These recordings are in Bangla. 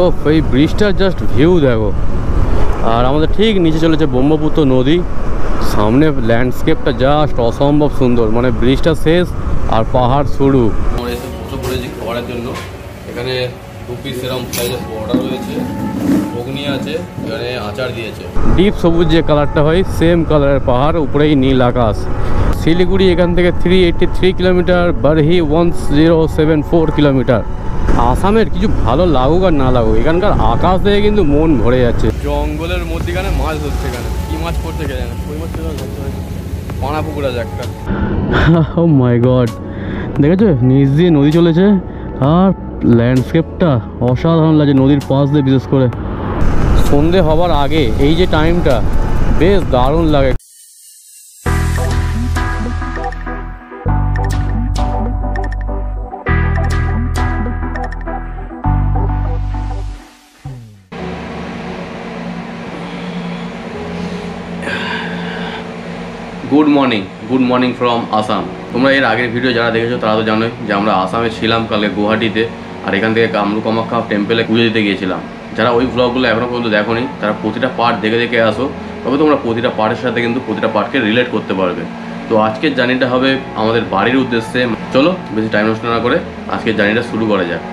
ও এই ব্রিজটার জাস্ট ভিউ দেখো। আর আমাদের ঠিক নিচে চলেছে ব্রহ্মপুত্র নদী, সামনে ল্যান্ডস্কেপটা জাস্ট অসম্ভব সুন্দর, মানে ব্রিজটা শেষ আর পাহাড় শুরু। আমরা এসে বসে পড়েছি খাবারের জন্য। এখানে 2 পিস এরকম সাইজের অর্ডার রয়েছে, ঘুগনি আছে, এখানে আচার দিয়েছে। ডিপ সবুজ যে কালারটা হয় সেম কালারের পাহাড়, উপরেই নীল আকাশ। শিলিগুড়ি এখান থেকে 383 কিলোমিটার, বারহি 1074 কিলোমিটার। আসামের কিছু ভালো লাগুক আর না লাগুক, এখানকার আকাশ দেখে কিন্তু মন ভরে যাচ্ছে। জঙ্গলের মধ্যেখানে মাছ ধরছে, এখানে কি মাছ পড়ছে কে জানে, ওই মাছ পানা পুকুর আছে একটা। ও মাই গড, দেখেছো নিচ দিয়ে নদী চলেছে আর ল্যান্ডস্কেপটা অসাধারণ লাগছে নদীর পাশ দিয়ে। বিশেষ করে সন্ধে হবার আগে এই যে টাইমটা বেশ দারুণ লাগে। Good morning from Assam. তোমরা এর আগের ভিডিও যারা দেখেছো তারা তো জানোই যে আমরা আসামে ছিলাম কালকে গুয়াহাটিতে, আর এখান থেকে কামরূপ কামাখ্যা টেম্পেলে পুজো দিতে গিয়েছিলাম। যারা ওই ব্লগগুলো এখনও পর্যন্ত দেখোনি তারা প্রতিটা পার্ট দেখে দেখে আসো, তবে তোমরা প্রতিটা পার্টের সাথে কিন্তু প্রতিটা পার্টকে রিলেট করতে পারবে। তো আজকের জার্নিটা হবে আমাদের বাড়ির উদ্দেশ্যে। চলো বেশি টাইম নষ্ট না করে আজকের জার্নিটা শুরু করা যাক।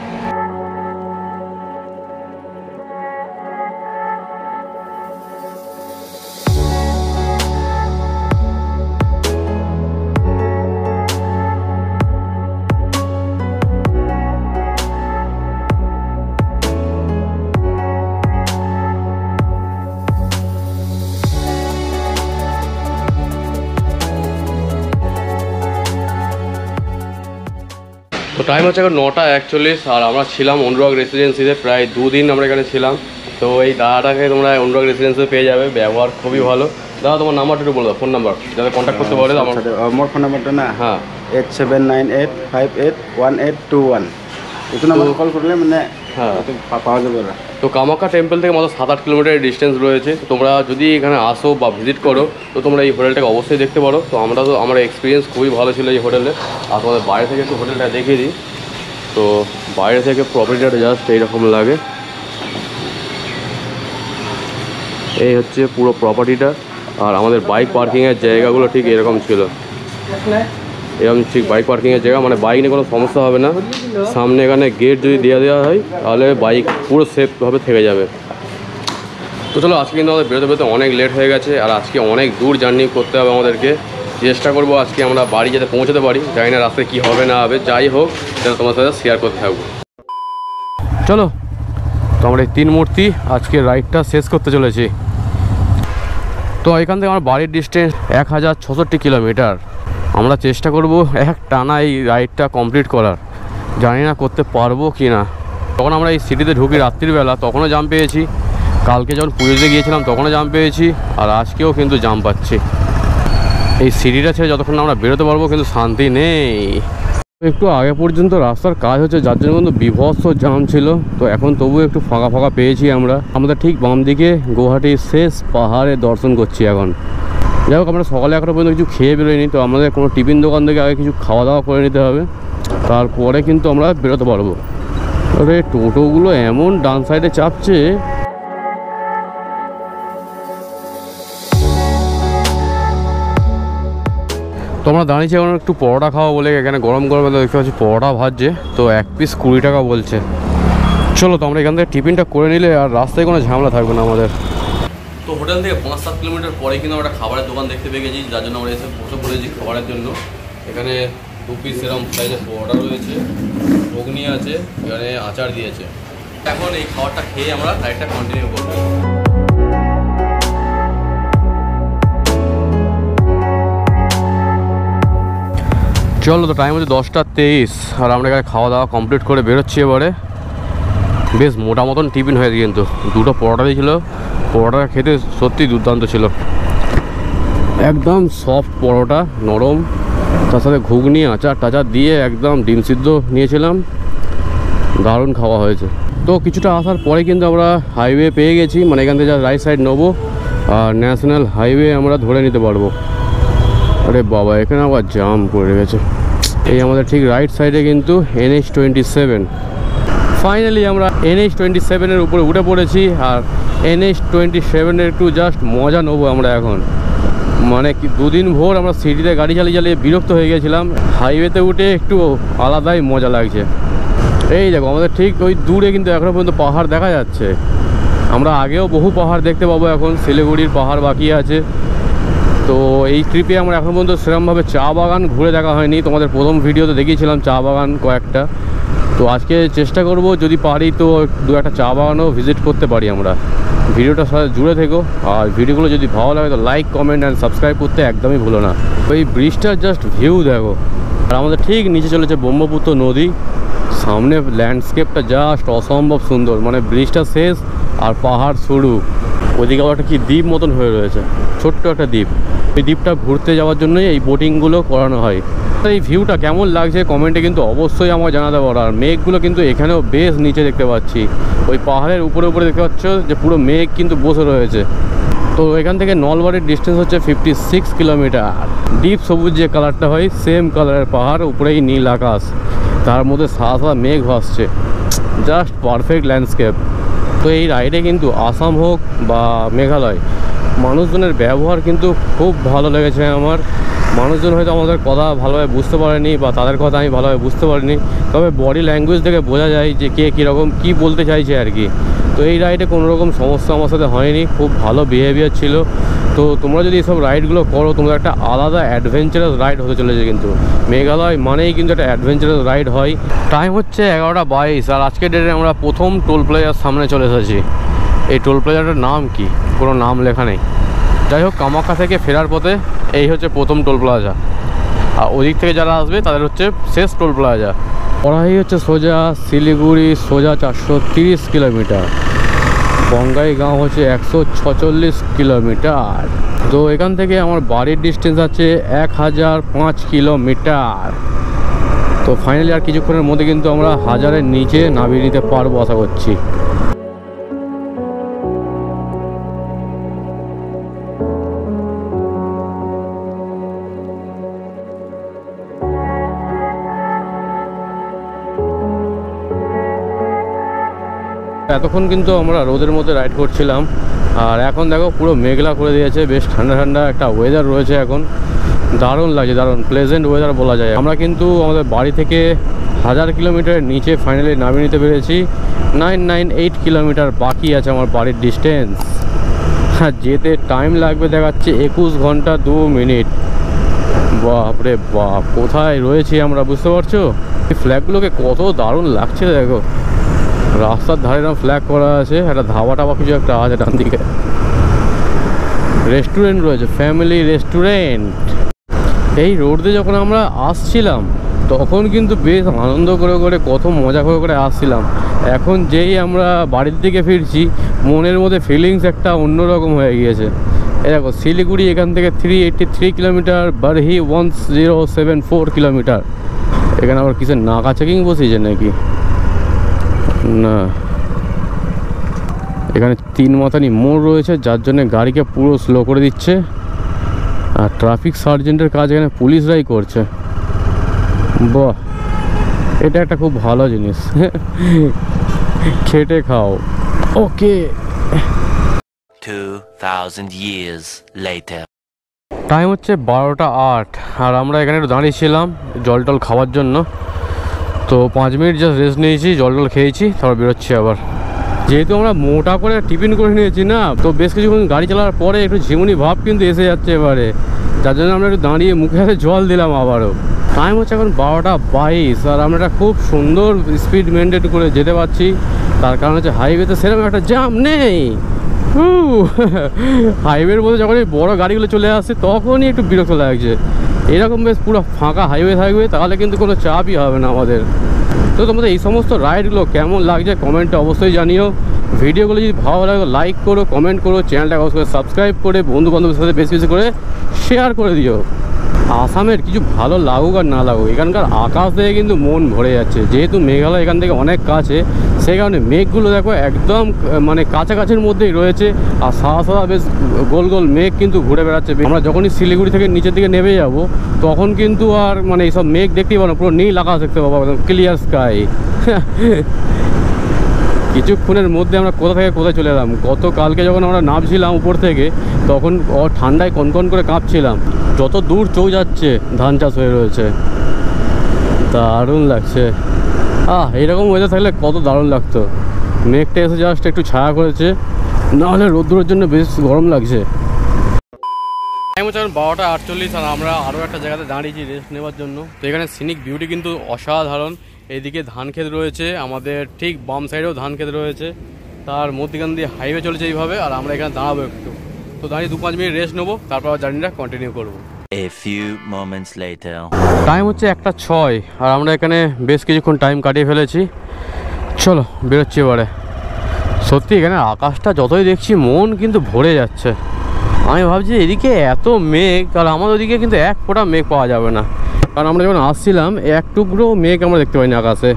তো টাইম হচ্ছে এখন 9:41, আর আমরা ছিলাম অনুরাগ রেসিডেন্সিতে প্রায় 2 দিন আমরা এখানে ছিলাম। তো এই দাদাটাকে তোমরা অনুরাগ রেসিডেন্সিতে পেয়ে যাবে, ব্যবহার খুবই ভালো। দাদা তোমার নাম্বারটা একটু বলে দাও, ফোন নাম্বার যাতে কন্ট্যাক্ট করতে পারে। আমার ফোন নাম্বারটা না, হ্যাঁ 8798581821, এই নাম্বার কল করলে মানে হ্যাঁ পাওয়া যাবে। তো কামাখ্যা টেম্পল থেকে মাত্র 7-8 কিলোমিটার ডিস্টেন্স রয়েছে। তোমরা যদি এখানে আসো বা ভিজিট করো তো তোমরা এই হোটেলটাকে অবশ্যই দেখতে পারো। তো আমার এক্সপিরিয়েন্স খুবই ভালো ছিল এই হোটেলে। আর তোমাদের বাইরে থেকে একটু হোটেলটা দেখিয়ে দিই। তো বাইরে থেকে প্রপার্টিটা জাস্ট এইরকম লাগে, এই হচ্ছে পুরো প্রপার্টিটা। আর আমাদের বাইক পার্কিংয়ের জায়গাগুলো ঠিক এরকম ছিল, এরকম ঠিক বাইক পার্কিংয়ের জায়গা, মানে বাইক নিয়ে কোনো সমস্যা হবে না। সামনে এখানে গেট যদি দেওয়া হয় তাহলে বাইক পুরো সেফভাবে থেকে যাবে। তো চলো আজকে কিন্তু আমাদের বেরোতে অনেক লেট হয়ে গেছে, আর আজকে অনেক দূর জার্নি করতে হবে আমাদেরকে। চেষ্টা করবো আজকে আমরা বাড়ি যাতে পৌঁছাতে পারি, জানি না রাস্তায় কী হবে না হবে, যাই হোক সেটা তোমার সাথে শেয়ার করতে থাকবো। চলো তো আমরা এই 3 মূর্তি আজকে রাইডটা শেষ করতে চলেছি। তো এখান থেকে আমার বাড়ির ডিস্টেন্স 1066 কিলোমিটার। আমরা চেষ্টা করব এক টানা এই রাইডটা কমপ্লিট করার, জানি না করতে পারবো কি না। তখন আমরা এই সিটিতে ঢুকি রাত্রিবেলা, তখনও জাম পেয়েছি। কালকে যখন পুজোতে গিয়েছিলাম তখনও জাম পেয়েছি, আর আজকেও কিন্তু জাম পাচ্ছি। এই সিটিটা ছেড়ে যতক্ষণ আমরা বেরোতে পারবো কিন্তু শান্তি নেই। একটু আগে পর্যন্ত রাস্তার কাজ হচ্ছে, যার জন্য কিন্তু বিভৎস জাম ছিল। তো এখন তবু একটু ফাঁকা ফাঁকা পেয়েছি আমরা। আমাদের ঠিক বাম দিকে গুয়াহাটির শেষ পাহাড়ে দর্শন করছি এখন। যাই হোক আমরা সকালে এখনও পর্যন্ত কিছু খেয়ে বেরোয়নি, তো আমাদের কোনো টিফিন দোকান থেকে আগে কিছু খাওয়া দাওয়া করে নিতে হবে, তারপরে কিন্তু আমরা বেরোতে পারবো। তবে টোটোগুলো এমন ডান সাইডে চাপছে। তো আমরা দাঁড়িয়েছি এখন একটু পরোটা খাওয়া বলে, এখানে গরম গরম দেখতে পাচ্ছি পরোটা ভাজছে। তো 1 পিস 20 টাকা বলছে। চলো তো আমরা এখান থেকে টিফিনটা করে নিলে আর রাস্তায় কোনো ঝামেলা থাকবে না আমাদের। তো হোটেল থেকে 5-7 কিলোমিটার পরে কিন্তু আমরা খাবারের দোকান দেখতে পেয়ে গেছি, যার জন্য আমরা এসে বসে পড়েছি খাবারের জন্য। এখানে 2 পিস এরকম সাইজের অর্ডার রয়েছে, ঘুগনি আছে, এখানে আচার দিয়েছে। এখন এই খাবারটা খেয়ে আমরা রাইডটা কন্টিনিউ করবো। চলো তো টাইম হচ্ছে 10:23, আর আমরা এখানে খাওয়া দাওয়া কমপ্লিট করে বেরোচ্ছি এবারে। বেশ মোটা মতন টিফিন হয়েছে, কিন্তু 2টো পরোটা দিয়েছিল। পরোটা খেতে সত্যি দুর্দান্ত ছিল, একদম সফট পরোটা, নরম, তার সাথে ঘুগনি আচার টাচার দিয়ে একদম ডিম সিদ্ধ নিয়েছিলাম, দারুণ খাওয়া হয়েছে। তো কিছুটা আসার পরে কিন্তু আমরা হাইওয়ে পেয়ে গেছি, মানে এখান থেকে যা রাইট সাইড নেবো আর ন্যাশনাল হাইওয়ে আমরা ধরে নিতে পারবো। আরে বাবা এখানে আবার জাম পড়ে গেছে। এই আমাদের ঠিক রাইট সাইডে কিন্তু NH27 ফাইনালি আমরা NH27-এর উপরে উঠে পড়েছি। আর NH27-এর একটু জাস্ট মজা নেবো আমরা এখন। মানে কি দুদিন ভোর আমরা সিটিতে গাড়ি চালিয়ে বিরক্ত হয়ে গেছিলাম, হাইওয়েতে উঠে একটু আলাদাই মজা লাগছে। এই দেখো আমাদের ঠিক ওই দূরে কিন্তু এখনও পর্যন্ত পাহাড় দেখা যাচ্ছে। আমরা আগেও বহু পাহাড় দেখতে পাবো, এখন শিলিগুড়ির পাহাড় বাকি আছে। তো এই ট্রিপে আমরা এখন পর্যন্ত সেরকমভাবে চা বাগান ঘুরে দেখা হয়নি। তোমাদের প্রথম ভিডিওতে দেখিয়েছিলাম চা বাগান কয়েকটা। তো আজকে চেষ্টা করব যদি পারি তো দু একটা চা বাগানও ভিজিট করতে পারি আমরা। ভিডিওটার সাথে জুড়ে থেকো, আর ভিডিওগুলো যদি ভালো লাগে তো লাইক, কমেন্ট অ্যান্ড সাবস্ক্রাইব করতে একদমই ভুলো না। ওই ব্রিজটার জাস্ট ভিউ দেখো। আর আমাদের ঠিক নিচে চলেছে ব্রহ্মপুত্র নদী। সামনে ল্যান্ডস্কেপটা জাস্ট অসম্ভব সুন্দর, মানে ব্রিজটা শেষ আর পাহাড় শুরু। ওইদিকে আবার একটা কি দ্বীপ মতন হয়ে রয়েছে, ছোট্ট একটা দ্বীপ। ওই দ্বীপটা ঘুরতে যাওয়ার জন্যই এই বোটিংগুলো করানো হয়। এই ভিউটা কেমন লাগছে কমেন্টে কিন্তু অবশ্যই আমাকে জানাতে পারো। আর মেঘগুলো কিন্তু এখানেও বেশ নিচে দেখতে পাচ্ছি, ওই পাহাড়ের উপরে দেখতে পাচ্ছ যে পুরো মেঘ কিন্তু বসে রয়েছে। তো এখান থেকে নলবাড়ির ডিস্টেন্স হচ্ছে 56 কিলোমিটার। ডিপ সবুজ যে কালারটা হয় সেম কালারের পাহাড়, উপরেই নীল আকাশ, তার মধ্যে সাদা সাদা মেঘ ভাসছে, জাস্ট পারফেক্ট ল্যান্ডস্কেপ। তো এই রাইডে কিন্তু আসাম হোক বা মেঘালয়, মানুষজনের ব্যবহার কিন্তু খুব ভালো লেগেছে আমার। মানুষজন হয়তো আমাদের কথা ভালোভাবে বুঝতে পারেনি বা তাদের কথা আমি ভালোভাবে বুঝতে পারিনি, তবে বডি ল্যাঙ্গুয়েজ থেকে বোঝা যায় যে কে কীরকম কী বলতে চাইছে আর কি। তো এই রাইডে কোনো রকম সমস্যা আমার সাথে হয়নি, খুব ভালো বিহেভিয়ার ছিল। তো তোমরা যদি এইসব রাইডগুলো করো তোমরা একটা আলাদা অ্যাডভেঞ্চারাস রাইড হতে চলেছে। কিন্তু মেঘালয় মানেই কিন্তু একটা অ্যাডভেঞ্চারাস রাইড হয়। টাইম হচ্ছে 11:22, আর আজকের ডেটে আমরা প্রথম টোল প্লাজার সামনে চলে এসেছি। এই টোল প্লাজাটার নাম কি, কোনো নাম লেখা নেই। যাই হোক, কামাখ্যা থেকে ফেরার পথে এই হচ্ছে প্রথম টোল প্লাজা, আর ওদিক থেকে যারা আসবে তাদের হচ্ছে শেষ টোল প্লাজা। পড়াই হচ্ছে সোজা শিলিগুড়ি, সোজা 430 কিলোমিটার। বঙ্গাইগাঁও হচ্ছে 146 কিলোমিটার। তো এখান থেকে আমার বাড়ির ডিস্টেন্স আছে 1005 কিলোমিটার। তো ফাইনালি আর কিছুক্ষণের মধ্যে কিন্তু আমরা 1000-এর নিচে নামিয়ে নিতে পারবো আশা করছি। এতক্ষণ কিন্তু আমরা রোদের মধ্যে রাইড করছিলাম, আর এখন দেখো পুরো মেঘলা করে দিয়েছে, বেশ ঠান্ডা ঠান্ডা একটা ওয়েদার রয়েছে এখন। দারুণ লাগছে, দারুণ প্লেজেন্ট ওয়েদার বলা যায়। আমরা কিন্তু আমাদের বাড়ি থেকে 1000 কিলোমিটারের নিচে ফাইনালি নামিয়ে নিতে পেরেছি। 998 কিলোমিটার বাকি আছে আমার বাড়ির ডিস্টেন্স। হ্যাঁ, যেতে টাইম লাগবে দেখাচ্ছে 21 ঘন্টা 2 মিনিট। বাপরে বাপ, কোথায় রয়েছি আমরা বুঝতে পারছো? এই ফ্ল্যাগগুলোকে কত দারুণ লাগছে দেখো, রাস্তার ধারে এরকম ফ্ল্যাগ করা আছে, একটা ধাবা টাবা কিছু একটা আছে ডান দিকে। রেস্টুরেন্ট রয়েছে, ফ্যামিলি রেস্টুরেন্ট। এই রোড দিয়ে যখন আমরা আসছিলাম তখন কিন্তু বেশ আনন্দ করে কত মজা করে আসছিলাম। এখন যেই আমরা বাড়ির দিকে ফিরছি মনের মধ্যে ফিলিংস একটা অন্যরকম হয়ে গিয়েছে। এই দেখো শিলিগুড়ি এখান থেকে 383 কিলোমিটার, বারহি 1074 কিলোমিটার। এখানে আবার কিসের নাকা চেকিং বসিয়েছে নাকি? না, এখানে 3 মাথানি মোড় রয়েছে যার জন্য গাড়িকে পুরো স্লো করে দিচ্ছে। আর ট্রাফিক সার্জেন্টের কাজ এখানে পুলিশরাই করছে। বাহ, এটা একটা খুব ভালো জিনিস। খেটে খাও। ওকে, 2000 years later. টাইম হচ্ছে 12:08, আর আমরা এখানে একটু দাঁড়িয়েছিলাম জল টল খাওয়ার জন্য। তো 5 মিনিট জাস্ট রেস্ট নিয়েছি, জল টল খেয়েছি, তারপর বেরোচ্ছি আবার। যেহেতু আমরা মোটা করে টিফিন করে নিয়েছি না, তো বেশ কিছুক্ষণ গাড়ি চালার পরে একটু ঝিমুনি ভাব কিন্তু এসে যাচ্ছে এবারে, যার জন্য আমরা একটু দাঁড়িয়ে মুখে হাতে জল দিলাম আবারও। টাইম হচ্ছে এখন 12:22, আর আমরা একটা খুব সুন্দর স্পিড মেনটেন করে যেতে পারছি। তার কারণ হচ্ছে হাইওয়েতে সেরকম একটা জ্যাম নেই। হাইওয়ের মধ্যে যখন এই বড়ো গাড়িগুলো চলে আসছে তখনই একটু বিরক্ত লাগছে। এরকম বেশ পুরো ফাঁকা হাইওয়ে থাকবে তাহলে কিন্তু কোনো চাপই হবে না আমাদের। তো তোমাদের এই সমস্ত রাইডগুলো কেমন লাগছে কমেন্টে অবশ্যই জানিও। ভিডিওগুলো যদি ভালো লাগে লাইক করো, কমেন্ট করো, চ্যানেলটাকে অবশ্যই সাবস্ক্রাইব করে বন্ধু বান্ধবের সাথে বেশি বেশি করে শেয়ার করে দিও। আসামের কিছু ভালো লাগুক আর না লাগুক, এখানকার আকাশ দেখে কিন্তু মন ভরে যাচ্ছে। যেহেতু মেঘালয় এখান থেকে অনেক কাছে, সেই কারণে মেঘগুলো দেখো একদম মানে কাছাকাছির মধ্যেই রয়েছে। আর সাদা সাদা বেশ গোল গোল মেঘ কিন্তু ঘুরে বেড়াচ্ছে। আমরা যখনই শিলিগুড়ি থেকে নিচের দিকে নেমে যাব তখন কিন্তু আর মানে এইসব মেঘ দেখতেই পাবো না, পুরো নীল আকাশ দেখতে পাবো, একদম ক্লিয়ার স্কাই। কিছুক্ষণের মধ্যে আমরা কোথা থেকে কোথায় চলে এলাম। গতকালকে যখন আমরা নামছিলাম উপর থেকে তখন ঠান্ডায় কনকন করে কাঁপছিলাম। যত দূর চোখ যাচ্ছে ধান চাষ হয়ে রয়েছে, দারুণ লাগছে। এইরকম ওয়েদার থাকলে কত দারুণ লাগতো। মেঘটা এসে জাস্ট একটু ছায়া করেছে, নাহলে রোদ্দুরের জন্য বেশ গরম লাগছে। টাইম হচ্ছে এখন 12:48 আর আমরা আরও একটা জায়গাতে দাঁড়িয়েছি রেস্ট নেওয়ার জন্য। তো এখানে সিনিক বিউটি কিন্তু অসাধারণ। এইদিকে ধান ক্ষেত রয়েছে, আমাদের ঠিক বাম সাইডেও ধান ক্ষেত রয়েছে, তার মধ্যখান দিয়ে হাইওয়ে চলেছে এইভাবে। আর আমরা এখানে দাঁড়াবো একটু, তো দাঁড়িয়ে 2-5 মিনিট রেস্ট নেবো, তারপর জার্নিটা কন্টিনিউ করবো। A few moments later. Time হচ্ছে 1:06 আর আমরা এখানে বেশ কিছুক্ষণ টাইম কাটিয়ে ফেলেছি। চলো বেরোচ্ছি এবারে। সত্যি এখানে আকাশটা যতই দেখছি মন কিন্তু ভরে যাচ্ছে। আমি ভাবছি এদিকে এত মেঘ, আর আমাদের ওদিকে কিন্তু এক ফোঁটা মেঘ পাওয়া যাবে না। কারণ আমরা যখন আসছিলাম এক টুকরো মেঘ আমরা দেখতে পাইনি আকাশে,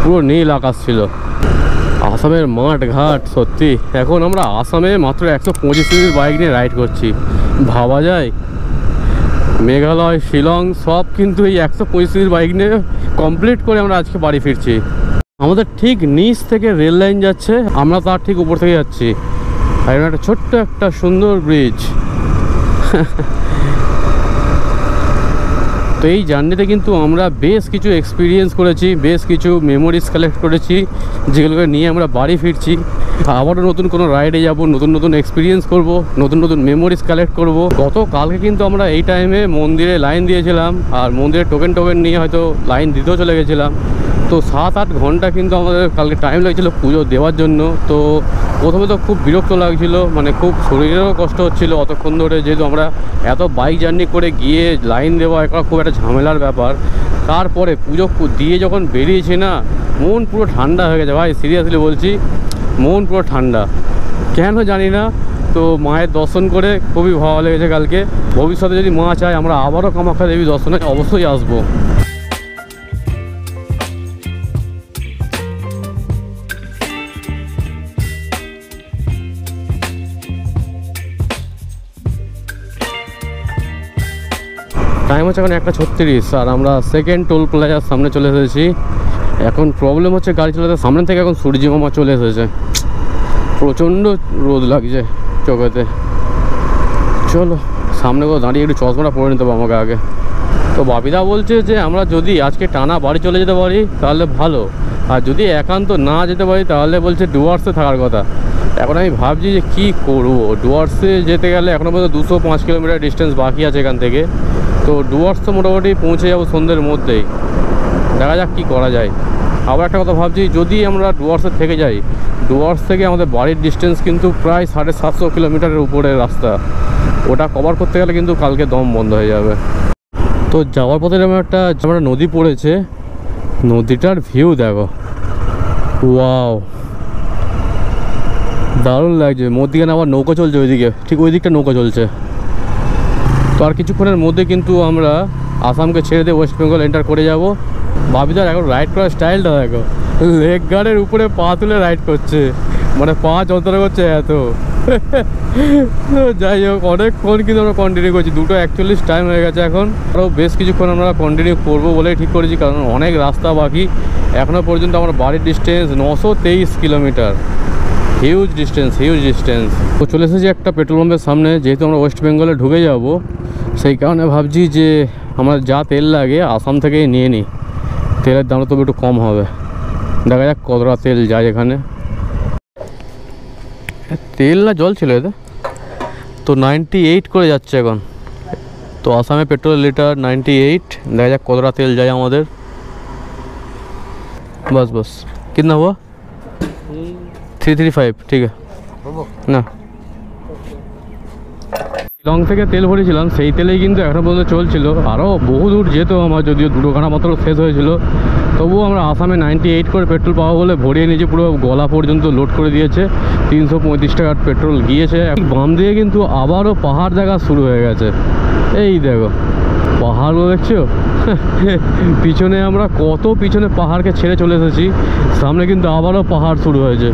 পুরো নীল আকাশ ছিল। আসামের মাঠ ঘাট সত্যি। এখন আমরা আসামে মাত্র 125 বাইক নিয়ে রাইড করছি, ভাবা যায়। মেঘালয়, শিলং সব কিন্তু এই 125 বাইক নিয়ে কমপ্লিট করে আমরা আজকে বাড়ি ফিরছি। আমাদের ঠিক নিচ থেকে রেল লাইন যাচ্ছে, আমরা তার ঠিক উপর থেকে যাচ্ছি। আর একটা ছোট্ট একটা সুন্দর ব্রিজ। তো এই জার্নিতে কিন্তু আমরা বেশ কিছু এক্সপিরিয়েন্স করেছি, বেশ কিছু মেমোরিজ কালেক্ট করেছি, যেগুলোকে নিয়ে আমরা বাড়ি ফিরছি। আবারও নতুন কোনো রাইডে যাব, নতুন নতুন এক্সপিরিয়েন্স করব, নতুন নতুন মেমোরিজ কালেক্ট করব। গতকালকে কিন্তু আমরা এই টাইমে মন্দিরে লাইন দিয়েছিলাম, আর মন্দিরে টোকেন নিয়ে হয়তো লাইন দিতেও চলে গেছিলাম। তো 7-8 ঘন্টা কিন্তু আমাদের কালকে টাইম লাগছিলো পুজো দেওয়ার জন্য। তো প্রথমে তো খুব বিরক্ত লাগছিল, মানে খুব শরীরেরও কষ্ট হচ্ছিল অতক্ষণ ধরে, যেহেতু আমরা এত বাইক জার্নি করে গিয়ে লাইন দেওয়া একটা খুব একটা ঝামেলার ব্যাপার। তারপরে পুজো দিয়ে যখন বেরিয়েছি না, মন পুরো ঠান্ডা হয়ে গেছে ভাই, সিরিয়াসলি বলছি, মন পুরো ঠান্ডা, কেন জানি না। তো মায়ের দর্শন করে খুবই ভালো লেগেছে কালকে। ভবিষ্যতে যদি মা চায় আমরা আবারও কামাখ্যা দেবী দর্শনে অবশ্যই আসবো। টাইম হচ্ছে এখন 1:36 আর আমরা সেকেন্ড টোল প্লাজার সামনে চলে এসেছি। এখন প্রবলেম হচ্ছে গাড়ি চালাতে, সামনে থেকে এখন সূর্য মামা চলে এসেছে, প্রচণ্ড রোদ লাগছে চোখেতে। চলো সামনে কোথাও দাঁড়িয়ে একটু চশমাটা পরে নিতে হবে আমাকে আগে। তো বাপিদা বলছে যে আমরা যদি আজকে টানা বাড়ি চলে যেতে পারি তাহলে ভালো, আর যদি একান্ত না যেতে পারি তাহলে বলছে ডুয়ার্সে থাকার কথা। এখন আমি ভাবছি যে কী করবো। ডুয়ার্সে যেতে গেলে এখনও পর্যন্ত 205 কিলোমিটার ডিস্টেন্স বাকি আছে এখান থেকে। তো ডুয়ার্স তো মোটামুটি পৌঁছে যাবো সন্ধ্যের মধ্যেই, দেখা যাক কী করা যায়। আবার একটা কথা ভাবছি, যদি আমরা ডুয়ার্সের থেকে যাই, ডুয়ার্স থেকে আমাদের বাড়ির ডিস্টেন্স কিন্তু প্রায় 750 কিলোমিটারের উপরে রাস্তা। ওটা কভার করতে গেলে কিন্তু কালকে দম বন্ধ হয়ে যাবে। তো যাওয়ার পথে যেমন একটা নদী পড়েছে, নদীটার ভিউ দেখো, ওয়াও দারুণ লাগছে। মধ্যিখানে আবার নৌকা চলছে, ওইদিকে ঠিক ওই দিকটা নৌকা চলছে। তো আর কিছুক্ষণের মধ্যে কিন্তু আমরা আসামকে ছেড়ে দিয়ে ওয়েস্ট বেঙ্গল এন্টার করে যাব। বাবিদার এখন রাইড করার স্টাইলটা দেখো, লেগ গার্ডের উপরে পা তুলে রাইড করছে, মানে পা যন্ত্রণা করছে এত। যাই হোক, অনেকক্ষণ কিন্তু আমরা কন্টিনিউ করছি, 2:41 টাইম হয়ে গেছে এখন। আরও বেশ কিছুক্ষণ আমরা কন্টিনিউ করবো বলেই ঠিক করেছি, কারণ অনেক রাস্তা বাকি। এখনও পর্যন্ত আমার বাড়ির ডিস্টেন্স 923 কিলোমিটার, হিউজ ডিস্টেন্স। তো চলে এসেছি একটা পেট্রোল পাম্পের সামনে, যেহেতু আমরা ওয়েস্ট বেঙ্গলে ঢুকে যাব, সেই কারণে ভাবছি যে আমার যা তেল লাগে আসাম থেকেই নিয়ে নিই, তেলের দাম তবে একটু কম হবে। দেখা যাক কতটা তেল যায় এখানে। তেল না জল ছিল এতে, তো 98 করে যাচ্ছে এখন। তো আসামে পেট্রোল লিটার 98। দেখা যাক কতটা তেল যায় আমাদের। बस कितना हुआ? 335 ঠিক আছে না। শিলং থেকে তেল ভরেছিলাম, সেই তেলেই কিন্তু এখনো পর্যন্ত চলছিল। আরও বহু দূর যেত আমার, যদিও 2 ঘন্টা মাত্র শেষ হয়েছিল। তবুও আমরা আসামে 98 করে পেট্রোল পাওয়া বলে ভরিয়ে নিয়েছি, পুরো গলা পর্যন্ত লোড করে দিয়েছে। 335 টাকার পেট্রোল গিয়েছে। বাম দিয়ে কিন্তু আবারও পাহাড় দেখা শুরু হয়ে গেছে। এই দেখো পাহাড়গুলো দেখছো, পিছনে আমরা কত পিছনে পাহাড়কে ছেড়ে চলে এসেছি, সামনে কিন্তু আবারও পাহাড় শুরু হয়েছে।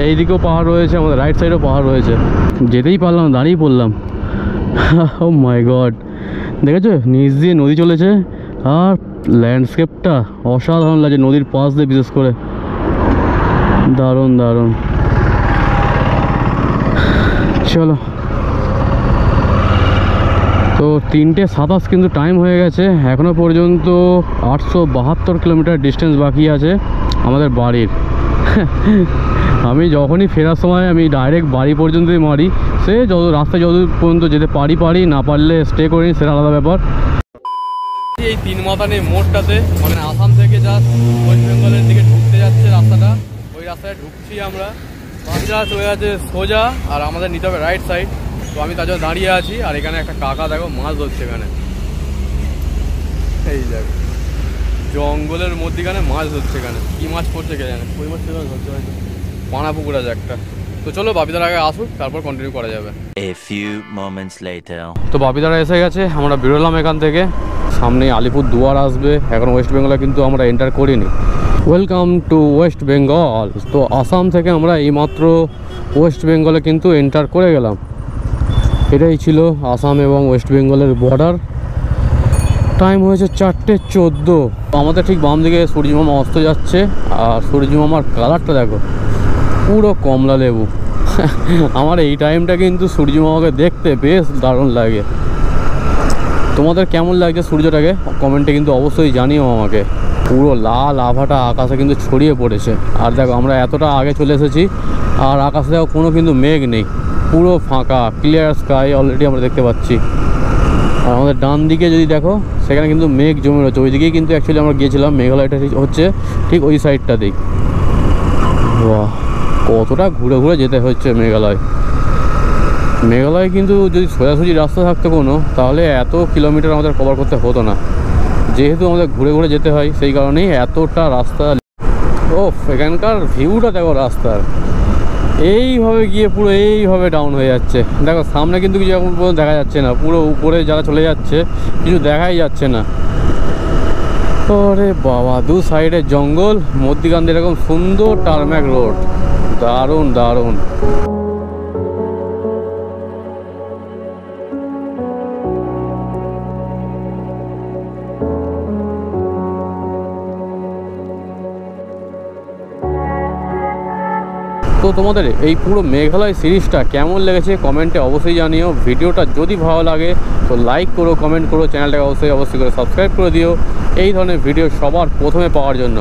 এইদিকেও পাহাড় রয়েছে, আমাদের রাইট সাইডেও পাহাড় রয়েছে। যেতেই পারলাম, দাঁড়িয়ে পড়লাম। ও মাই গড, দেখেছো নিচ দিয়ে নদী চলেছে, আর ল্যান্ডস্কেপটা অসাধারণ লাগছে নদীর পাশ দিয়ে, বিশেষ করে দারুণ দারুণ। চলো, তো 3:27 কিন্তু টাইম হয়ে গেছে। এখনও পর্যন্ত 872 কিলোমিটার ডিস্টেন্স বাকি আছে আমাদের বাড়ির। আমি যখনই ফেরার সময় আমি ডাইরেক্ট বাড়ি পর্যন্তই মারি, সে যত রাস্তায় যত পর্যন্ত যেতে পারি, না পারলে স্টে করি, সেটা আলাদা ব্যাপার। এই 3 মাথানি মোড়টাতে মানে আসাম থেকে জাস্ট ওয়েস্ট বেঙ্গলের দিকে ঢুকতে যাচ্ছে রাস্তাটা, ওই রাস্তায় ঢুকছি আমরা। বাসটা চলে যাচ্ছে সোজা, আর আমাদের নিতে হবে রাইট সাইড। তো আমি তার জন্য দাঁড়িয়ে আছি, আর এখানে একটা কাকা দেখো মাছ ধরছে এখানে। এই দেখো জঙ্গলের মধ্যেখানে মাছ ধরছে, এখানে কি মাছ পড়ছে কে জানে, কই মাছ ধরছে হয়তো, পানা পুকুর আছে একটা। তো চলো বাপিদার আগে আসুক, তারপর কন্টিনিউ করা যাবে। A few moments later. তো বাপিদারা এসে গেছে, আমরা বেরোলাম এখান থেকে। সামনে আলিপুরদুয়ার আসবে, এখন ওয়েস্ট বেঙ্গলে কিন্তু আমরা এন্টার করিনি। Welcome to West Bengal. তো আসাম থেকে আমরা এইমাত্র ওয়েস্ট বেঙ্গলে কিন্তু এন্টার করে গেলাম। এটাই ছিল আসাম এবং ওয়েস্ট বেঙ্গলের বর্ডার। টাইম হয়েছে 4:14। আমাদের ঠিক বাম দিকে সূর্যমামা অস্ত যাচ্ছে, আর সূর্যমামার কালারটা দেখো পুরো কমলা লেবু। আমার এই টাইমটা কিন্তু সূর্যমামাকে দেখতে বেশ দারুণ লাগে। তোমাদের কেমন লাগছে সূর্যটাকে কমেন্টে কিন্তু অবশ্যই জানিও আমাকে। পুরো লাল আভাটা আকাশে কিন্তু ছড়িয়ে পড়েছে। আর দেখো আমরা এতটা আগে চলে এসেছি, আর আকাশে দেখো কোনো কিন্তু মেঘ নেই, পুরো ফাঁকা, ক্লিয়ার স্কাই অলরেডি আমরা দেখতে পাচ্ছি। আর আমাদের ডান দিকে যদি দেখো, সেখানে কিন্তু মেঘ জমে রয়েছে। ওই দিকেই কিন্তু অ্যাকচুয়ালি আমরা গিয়েছিলাম, মেঘালয়টা হচ্ছে ঠিক ওই সাইডটাতেই। বাহ, কতটা ঘুরে ঘুরে যেতে হচ্ছে মেঘালয় কিন্তু যদি সোজাসুজি রাস্তা থাকতো কোনো, তাহলে এত কিলোমিটার আমাদের কভার করতে হতো না। যেহেতু আমাদের ঘুরে ঘুরে যেতে হয়, সেই কারণেই এতটা রাস্তা। ও এখানকার ভিউটা দেখো রাস্তার, এইভাবে গিয়ে পুরো এইভাবে ডাউন হয়ে যাচ্ছে। দেখো সামনে কিন্তু কিছু এখন পর্যন্ত দেখা যাচ্ছে না, পুরো উপরে যারা চলে যাচ্ছে কিছু দেখাই যাচ্ছে না। ওরে বাবা, দু সাইডে জঙ্গল, মধ্যিখান দিয়ে এরকম সুন্দর টারম্যাক রোড, দারুণ দারুণ। তো তোমাদের এই পুরো মেঘালয় সিরিজটা কেমন লেগেছে কমেন্টে অবশ্যই জানিও। ভিডিওটা যদি ভালো লাগে তো লাইক করো, কমেন্ট করো, চ্যানেলটাকে অবশ্যই করে সাবস্ক্রাইব করে দিও এই ধরনের ভিডিও সবার প্রথমে পাওয়ার জন্য।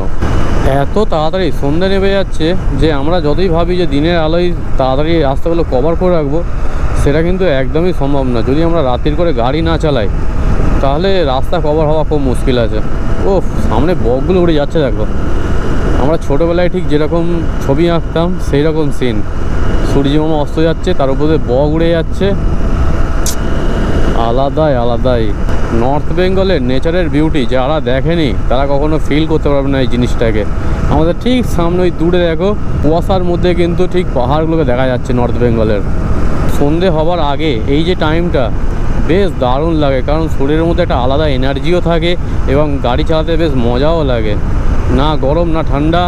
এত তাড়াতাড়ি সন্ধ্যে নেমে যাচ্ছে যে আমরা যতই ভাবি যে দিনের আলোয় তাড়াতাড়ি রাস্তাগুলো কভার করে রাখবো, সেটা কিন্তু একদমই সম্ভব না। যদি আমরা রাতের করে গাড়ি না চালাই, তাহলে রাস্তা কভার হওয়া খুব মুশকিল আছে। ও সামনে বকগুলো উড়ে যাচ্ছে দেখো। আমরা ছোটোবেলায় ঠিক যেরকম ছবি আঁকতাম সেই রকম সিন, সূর্যমামা অস্ত যাচ্ছে, তার উপরে বক উড়ে যাচ্ছে, আলাদাই। নর্থ বেঙ্গলের নেচারের বিউটি যারা দেখেনি তারা কখনো ফিল করতে পারবে না এই জিনিসটাকে। আমাদের ঠিক সামনে ওই দূরে দেখো, কুয়াশার মধ্যে কিন্তু ঠিক পাহাড়গুলোকে দেখা যাচ্ছে নর্থ বেঙ্গলের। সন্ধে হবার আগে এই যে টাইমটা বেশ দারুণ লাগে, কারণ শরীরের মধ্যে একটা আলাদা এনার্জিও থাকে এবং গাড়ি চালাতে বেশ মজাও লাগে, না গরম না ঠান্ডা।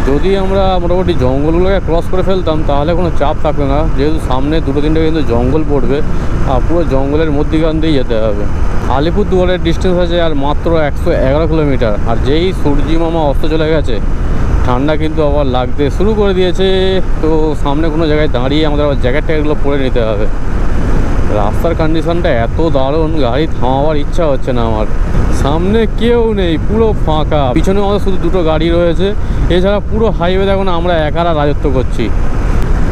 যদি আমরা মোটামুটি জঙ্গলগুলোকে ক্রস করে ফেলতাম তাহলে কোনো চাপ থাকবে না, যেহেতু সামনে 2-3টে কিন্তু জঙ্গল পড়বে, আর পুরো জঙ্গলের মধ্যিখান দিয়ে যেতে হবে। আলিপুরদুয়ারের ডিস্টেন্স আছে আর মাত্র 111 কিলোমিটার। আর যেই সূর্যমামা অস্ত চলে গেছে, ঠান্ডা কিন্তু আবার লাগতে শুরু করে দিয়েছে। তো সামনে কোনো জায়গায় দাঁড়িয়ে আমাদের আবার জ্যাকেট-ট্যাকেটগুলো পরে নিতে হবে। রাস্তার কন্ডিশনটা এত দারুণ, গাড়ি থামাবার ইচ্ছা হচ্ছে না আমার। সামনে কেউ নেই, পুরো ফাঁকা, পিছনে আমাদের শুধু 2টো গাড়ি রয়েছে, এছাড়া পুরো হাইওয়ে দেখো না আমরা একারা রাজত্ব করছি।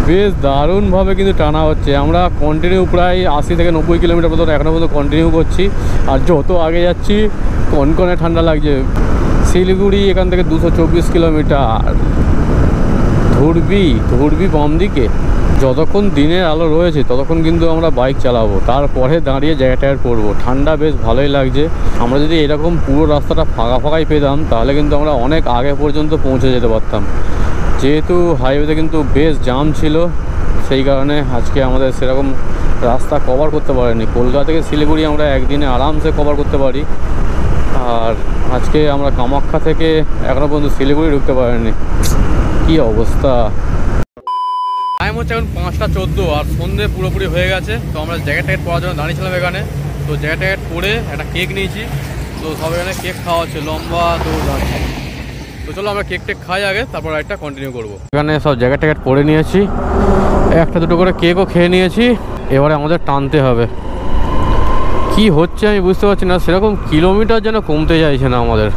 বেশ দারুণভাবে কিন্তু টানা হচ্ছে। আমরা কন্টিনিউ প্রায় 80 থেকে 90 কিলোমিটার পর্যন্ত এখনও পর্যন্ত কন্টিনিউ করছি, আর যত আগে যাচ্ছি কনকনে ঠান্ডা লাগছে। শিলিগুড়ি এখান থেকে 224 কিলোমিটার, ধুরবি বাম দিকে। যতক্ষণ দিনের আলো রয়েছে ততক্ষণ কিন্তু আমরা বাইক চালাবো, তারপরে দাঁড়িয়ে জ্যাকেট পরবো। ঠান্ডা বেশ ভালোই লাগছে। আমরা যদি এরকম পুরো রাস্তাটা ফাঁকাই পেতাম, তাহলে কিন্তু আমরা অনেক আগে পর্যন্ত পৌঁছে যেতে পারতাম। যেহেতু হাইওয়েতে কিন্তু বেশ জাম ছিল, সেই কারণে আজকে আমাদের সেরকম রাস্তা কভার করতে পারিনি। কলকাতা থেকে শিলিগুড়ি আমরা একদিনে আরামসে কভার করতে পারি, আর আজকে আমরা কামাখ্যা থেকে এখনও পর্যন্ত শিলিগুড়ি ঢুকতে পারিনি। কি অবস্থা! টাইম হচ্ছে এখন 5:14 আর সন্ধে পুরোপুরি হয়ে গেছে। তো আমরা জ্যাকেট পরার জন্য দাঁড়িয়েছিলাম এখানে। তো জ্যাকেট পরে একটা কেক নিয়েছি। তো সব এখানে কেক খাওয়া হচ্ছে, লম্বা দৌড় আছে। তো চলো আমরা কেক টেক খাই আগে, তারপর রাইডটা কন্টিনিউ করবো। এখানে সব জ্যাকেট ট্যাকেট পরে নিয়েছি, একটা দুটো করে কেকও খেয়ে নিয়েছি। এবারে আমাদের টানতে হবে। কি হচ্ছে আমি বুঝতে পারছি না, সেরকম কিলোমিটার যেন কমতে চাইছে না আমাদের,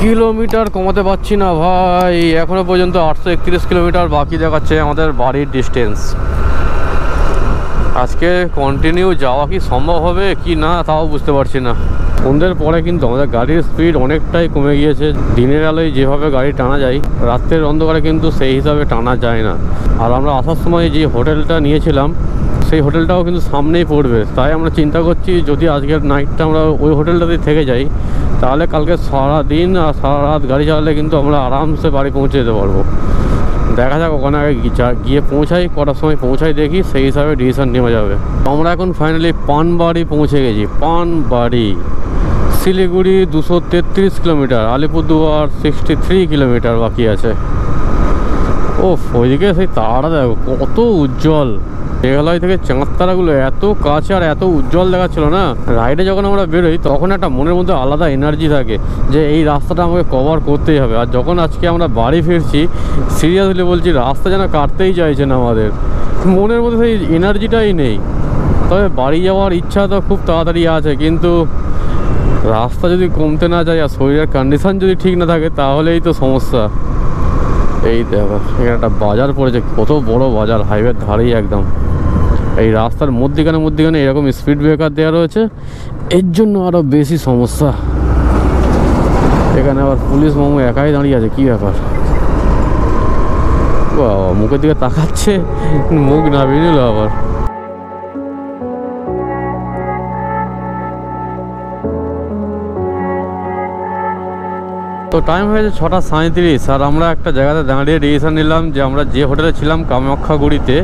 কিলোমিটার কমাতে পারছি না ভাই। এখনো পর্যন্ত 831 কিলোমিটার বাকি দেখাচ্ছে আমাদের বাড়ির ডিস্টেন্স। আজকে কন্টিনিউ যাওয়া কি সম্ভব হবে কি না তাও বুঝতে পারছি না। সন্ধ্যের পরে কিন্তু আমাদের গাড়ির স্পিড অনেকটাই কমে গিয়েছে। দিনের আলোয় যেভাবে গাড়ি টানা যায়, রাত্রের অন্ধকারে কিন্তু সেই হিসাবে টানা যায় না। আর আমরা আসার সময় যে হোটেলটা নিয়েছিলাম, সেই হোটেলটাও কিন্তু সামনেই পড়বে। তাই আমরা চিন্তা করছি যদি আজকের নাইটটা আমরা ওই হোটেলটাতেই থেকে যাই, তাহলে কালকে সারাদিন আর সারা রাত গাড়ি চালালে কিন্তু আমরা আরামসে বাড়ি পৌঁছে যেতে পারবো। দেখা যাক ওখানে আগে গিয়ে পৌঁছাই, কটার সময় পৌঁছাই দেখি, সেই হিসাবে ডিসিশন নেওয়া যাবে। আমরা এখন ফাইনালি পানবাড়ি পৌঁছে গেছি। পানবাড়ি শিলিগুড়ি 233 কিলোমিটার, আলিপুরদুয়ার 63 কিলোমিটার বাকি আছে। ও ওইদিকে সেই তারাটা দেখো কত উজ্জ্বল। মেঘালয় থেকে চাঁদ তারাগুলো এত কাছে আর এত উজ্জ্বল দেখাচ্ছিল না। রাইডে যখন আমরা বেরোই তখন একটা মনের মধ্যে আলাদা এনার্জি থাকে যে এই রাস্তাটা আমাকে কভার করতেই হবে। আর যখন আজকে আমরা বাড়ি ফিরছি, সিরিয়াসলি বলছি রাস্তা যেন কাটতেই চাইছে না আমাদের, মনের মধ্যে সেই এনার্জিটাই নেই। তবে বাড়ি যাওয়ার ইচ্ছা তো খুব তাড়াতাড়ি আছে, কিন্তু রাস্তা যদি কমতে না যায় আর শরীরের কন্ডিশন যদি ঠিক না থাকে তাহলেই তো সমস্যা। এই দেখো এখানে একটা বাজার পড়েছে, কত বড় বাজার, হাইওয়ের ধারেই একদম। এই রাস্তার মধ্যিখানে এরকম স্পিড ব্রেকার দেওয়া রয়েছে, এর জন্য আরও বেশি সমস্যা। এখানে আবার পুলিশ মামু একাই দাঁড়িয়ে আছে, কী ব্যাপার? বাবা মুখের দিকে তাকাচ্ছে, মুখ নামিয়ে নিল আবার। তো টাইম হয়েছে 6:37, আর আমরা একটা জায়গাতে দাঁড়িয়ে ডিসিশন নিলাম যে আমরা যে হোটেলে ছিলাম কামাখ্যাগুড়িতে,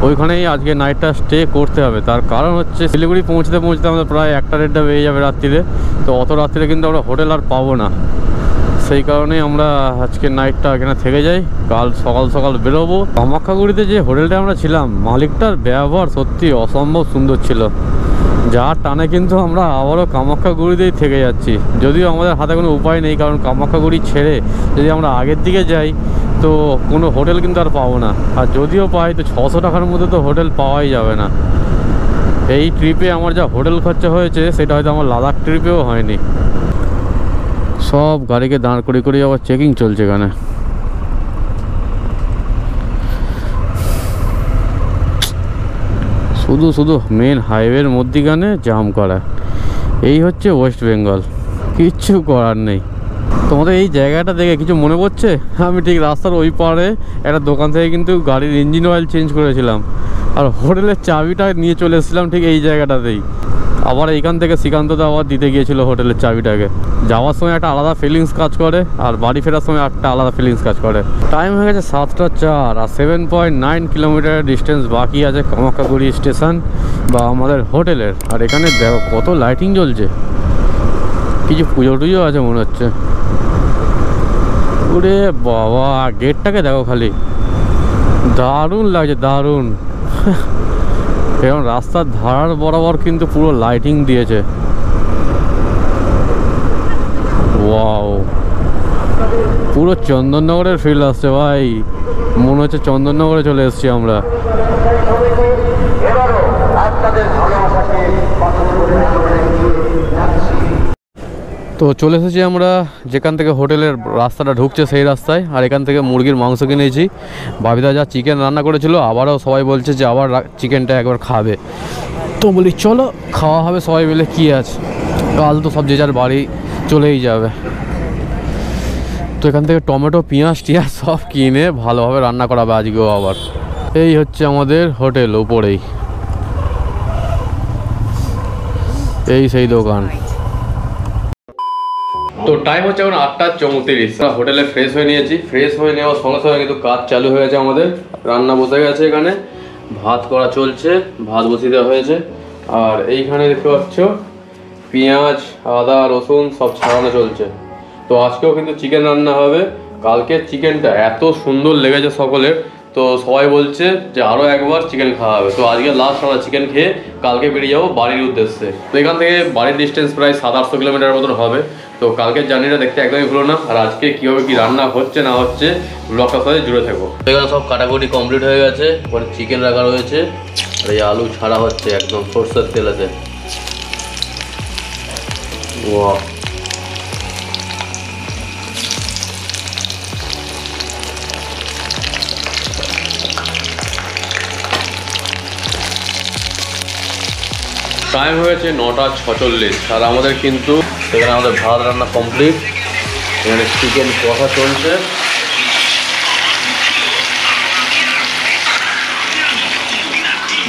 ওইখানেই আজকে নাইটটা স্টে করতে হবে। তার কারণ হচ্ছে শিলিগুড়ি পৌঁছতে আমাদের প্রায় 1টা বেজে যাবে রাত্রিরে। তো অত রাত্রিরে কিন্তু আমরা হোটেল আর পাবো না, সেই কারণেই আমরা আজকে নাইটটা এখানে থেকে যাই, কাল সকাল বেরোবো। কামাখ্যাগুড়িতে যে হোটেলটা আমরা ছিলাম, মালিকটার ব্যবহার সত্যি অসম্ভব সুন্দর ছিল, যার টানে কিন্তু আমরা আবারও কামাখ্যাগুড়িতেই থেকে যাচ্ছি। যদিও আমাদের হাতে কোনো উপায় নেই, কারণ কামাখ্যাগুড়ি ছেড়ে যদি আমরা আগের দিকে যাই তো কোনো হোটেল কিন্তু আর পাবো না। আর যদিও পাই তো 600 টাকার মধ্যে তো হোটেল পাওয়াই যাবে না। এই ট্রিপে আমার যা হোটেল খরচা হয়েছে সেটা হয়তো আমার লাদাখ ট্রিপেও হয়নি। সব গাড়িকে দাঁড় করিয়ে আবার চেকিং চলছে এখানে। শুধু মেন হাইওয়ের মধ্যিখানে জাম করা, এই হচ্ছে ওয়েস্ট বেঙ্গল, কিচ্ছু করার নেই। তোমাদের এই জায়গাটা দেখে কিছু মনে পড়ছে? আমি ঠিক রাস্তার ওই পারে একটা দোকান থেকে কিন্তু গাড়ির ইঞ্জিন অয়েল চেঞ্জ করেছিলাম, আর হোটেলের চাবিটা নিয়ে চলে এসেছিলাম ঠিক এই জায়গাটাতেই। আবার এইখান থেকে শ্রীকান্তদা আবার দিতে গিয়েছিল হোটেলের চাবিটাকে। যাওয়ার সময় একটা আলাদা ফিলিংস কাজ করে, আর বাড়ি ফেরার সময় একটা আলাদা ফিলিংস কাজ করে। টাইম হয়ে গেছে 7:04, আর 7.9 কিলোমিটারের ডিস্টেন্স বাকি আছে কামাখ্যাগুড়ি স্টেশন বা আমাদের হোটেলের। আর এখানে দেখো কত লাইটিং জ্বলছে, কিছু পুজো আছে মনে হচ্ছে। ওরে বাবা গেটটাকে দেখো খালি, দারুণ লাগছে, দারুণ। এবং রাস্তার ধার বরাবর কিন্তু পুরো লাইটিং দিয়েছে। ওয়াও, পুরো চন্দননগরের ফিল আসছে ভাই, মনে হচ্ছে চন্দননগরে চলে এসেছি আমরা। তো চলে এসেছি আমরা যেখান থেকে হোটেলের রাস্তাটা ঢুকছে সেই রাস্তায়। আর এখান থেকে মুরগির মাংস কিনেছি। বাবিদা যা চিকেন রান্না করেছিল, আবারও সবাই বলছে যে আবার চিকেনটা একবার খাবে। তো বলি চলো খাওয়া হবে সবাই মিলে, কী আছে, কাল তো সব যে যার বাড়ি চলেই যাবে। তো এখান থেকে টমেটো পেঁয়াজ টিয়াজ সব কিনে ভালোভাবে রান্না করাবে আজকেও আবার। এই হচ্ছে আমাদের হোটেল, উপরেই এই সেই দোকান। তো টাইম হচ্ছে এখন 8:34। হোটেলে ফ্রেশ হয়ে নিয়েছি, ফ্রেশ হয়ে নেওয়ার সঙ্গে সঙ্গে কিন্তু কাজ চালু হয়ে গেছে আমাদের। রান্না বসে গেছে, এখানে ভাত করা চলছে, ভাত বসিয়ে দেওয়া হয়েছে। আর এইখানে দেখতে পাচ্ছ পেঁয়াজ আদা রসুন সব ছাড়ানো চলছে। তো আজকেও কিন্তু চিকেন রান্না হবে। কালকের চিকেনটা এত সুন্দর লেগেছে সকলের, তো সবাই বলছে যে আরও একবার চিকেন খাওয়া হবে। তো আজকে লাস্ট আমরা চিকেন খেয়ে কালকে বেরিয়ে যাবো বাড়ির উদ্দেশ্যে। তো এখান থেকে বাড়ির ডিস্টেন্স প্রায় 700-800 কিলোমিটার মতন হবে। তো কালকের জার্নিটা দেখতে একদমই ভুলো না, আর আজকে কীভাবে কী রান্না হচ্ছে না হচ্ছে ব্লগটার সাথে জুড়ে থাকবো। এখানে সব কাটাকুটি কমপ্লিট হয়ে গেছে, পরে চিকেন রাখা রয়েছে, আর এই আলু ছাড়া হচ্ছে একদম সরষের তেলেতে। ওয়াও, টাইম হয়েছে 9:46, আর আমাদের কিন্তু এখানে আমাদের ভাত রান্না কমপ্লিট। এখানে চিকেন কষা চলছে,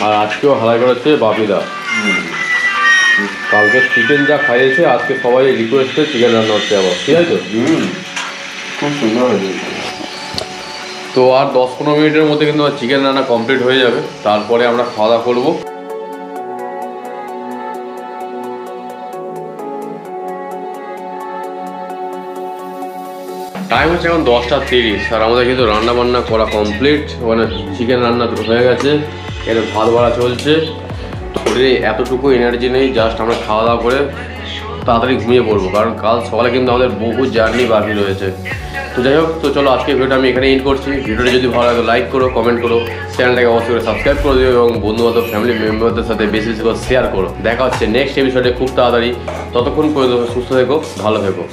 আর আজকেও হালাই করেছে বাপিদা। কালকে চিকেন যা খাইয়েছে আজকে সবাই রিকোয়েস্টে চিকেন রান্না হচ্ছে আবার, ঠিক আছে? খুব সুন্দর হয়েছে। তো আর 10-15 মিনিটের মধ্যে কিন্তু চিকেন রান্না কমপ্লিট হয়ে যাবে, তারপরে আমরা খাওয়া দাওয়া করবো। টাইম হচ্ছে এখন 10:30, আর আমাদের কিন্তু রান্না বান্না করা কমপ্লিট। ওখানে চিকেন রান্না হয়ে গেছে, এখানে ভাত বাড়া চলছে। শরীরে এতটুকু এনার্জি নেই, জাস্ট আমরা খাওয়া দাওয়া করে তাড়াতাড়ি ঘুমিয়ে পড়বো, কারণ কাল সকালে কিন্তু আমাদের বহু জার্নি বাকি রয়েছে। তো যাই হোক, তো চলো আজকে ভিডিওটা আমি এখানে এন্ড করছি। ভিডিওটা যদি ভালো লাগে লাইক করো, কমেন্ট করো, চ্যানেলটাকে অবশ্যই করে সাবস্ক্রাইব করে দিও, এবং বন্ধুবান্ধব ফ্যামিলি মেম্বারদের সাথে বেশি বেশি করে শেয়ার করো। দেখা হচ্ছে নেক্সট এপিসোডে খুব তাড়াতাড়ি। ততক্ষণ পর্যন্ত সুস্থ থেকো, ভালো থেকো।